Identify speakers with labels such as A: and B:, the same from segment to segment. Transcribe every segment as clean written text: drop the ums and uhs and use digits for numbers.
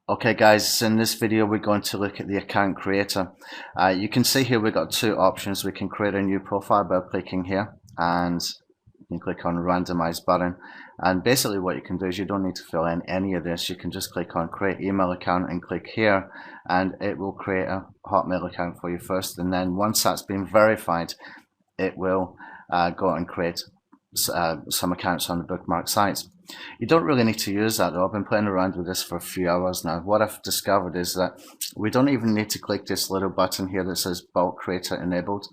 A: Okay guys, in this video we're going to look at the account creator. You can see here we've got two options. We can create a new profile by clicking here, and you can click on randomize button, and basically what you can do is you don't need to fill in any of this. You can just click on create email account and click here, and it will create a Hotmail account for you first, and then once that's been verified it will go and create some accounts on the Bookmark sites. You don't really need to use that though. I've been playing around with this for a few hours now. What I've discovered is that we don't even need to click this little button here that says bulk creator enabled.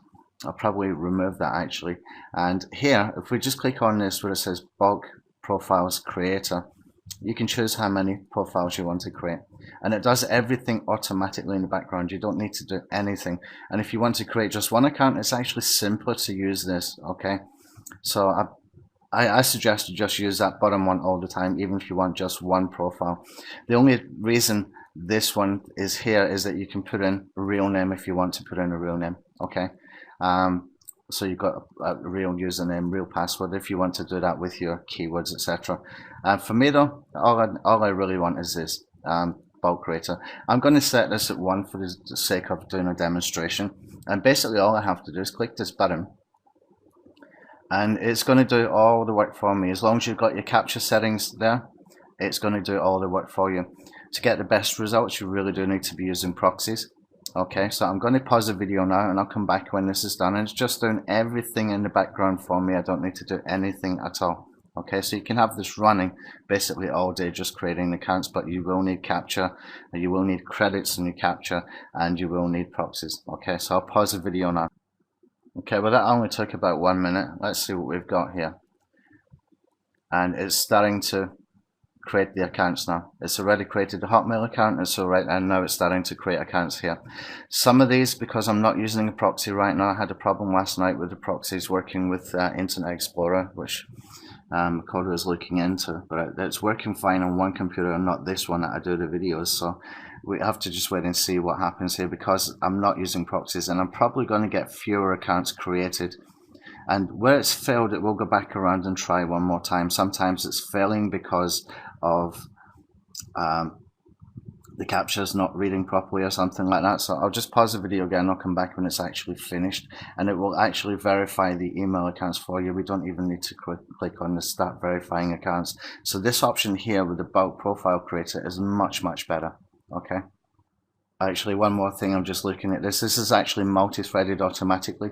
A: I'll probably remove that actually. And here, if we just click on this where it says bulk profiles creator, you can choose how many profiles you want to create, and it does everything automatically in the background. You don't need to do anything. And if you want to create just one account, it's actually simpler to use this. Okay, so I suggest you just use that bottom one all the time, even if you want just one profile. The only reason this one is here is that you can put in a real name if you want to put in a real name. Okay, so you've got a real username, real password if you want to do that with your keywords, etc. For me though, all I really want is this bulk creator. I'm going to set this at 1 for the sake of doing a demonstration, and basically all I have to do is click this button, and it's going to do all the work for me. As long as you've got your capture settings there, it's going to do all the work for you. To get the best results, you really do need to be using proxies. Okay, so I'm going to pause the video now and I'll come back when this is done, and it's just doing everything in the background for me. I don't need to do anything at all. Okay, so you can have this running basically all day just creating accounts, but you will need capture, you will need credits in your capture, and you will need proxies. Okay, so I'll pause the video now. Okay, well that only took about 1 minute. Let's see what we've got here. And it's starting to create the accounts now. It's already created the Hotmail account, and so right now it's starting to create accounts here. Some of these, because I'm not using a proxy right now, I had a problem last night with the proxies working with Internet Explorer, which Commando is looking into, but it's working fine on one computer and not this one that I do the videos. So we have to just wait and see what happens here, because I'm not using proxies, and I'm probably going to get fewer accounts created. And where it's failed, it will go back around and try one more time. Sometimes it's failing because of the capture's not reading properly or something like that. So I'll just pause the video again. I'll come back when it's actually finished, and it will actually verify the email accounts for you. We don't even need to click on the start verifying accounts. So this option here with the bulk profile creator is much better. Okay, actually one more thing, I'm just looking at this. This is actually multi-threaded automatically.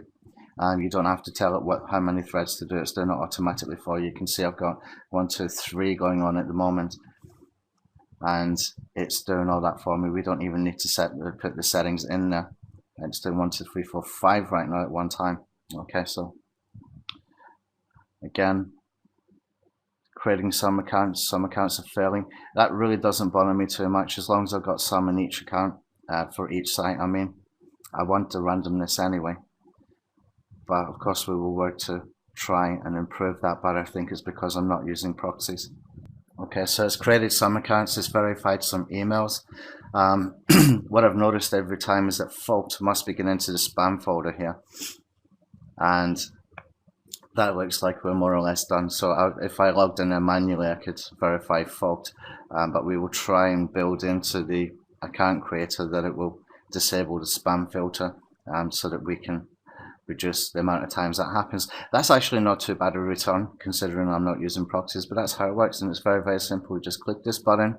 A: You don't have to tell it how many threads to do. It's doing it automatically for you. You can see I've got 1, 2, 3 going on at the moment, and it's doing all that for me. We don't even need to put the settings in there. It's doing 1, 2, 3, 4, 5 right now at one time. Okay, so again, creating some accounts are failing. That really doesn't bother me too much, as long as I've got some in each account for each site. I mean, I want the randomness anyway. But of course we will work to try and improve that, but I think it's because I'm not using proxies. Okay, so it's created some accounts, it's verified some emails. What I've noticed every time is that fault must be getting into the spam folder here, and that looks like we're more or less done. So if I logged in there manually, I could verify fault, but we will try and build into the account creator that it will disable the spam filter, so that we can reduce the amount of times that happens. That's actually not too bad a return, considering I'm not using proxies, but that's how it works, and it's very simple. You just click this button,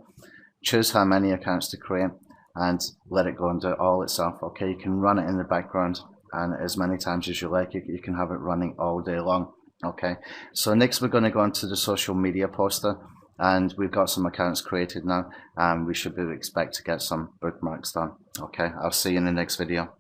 A: choose how many accounts to create, and let it go and do it all itself. Okay, you can run it in the background, and as many times as you like. You can have it running all day long. Okay, so next we're going to go into the social media poster, and we've got some accounts created now, and we should expect to get some bookmarks done. Okay, I'll see you in the next video.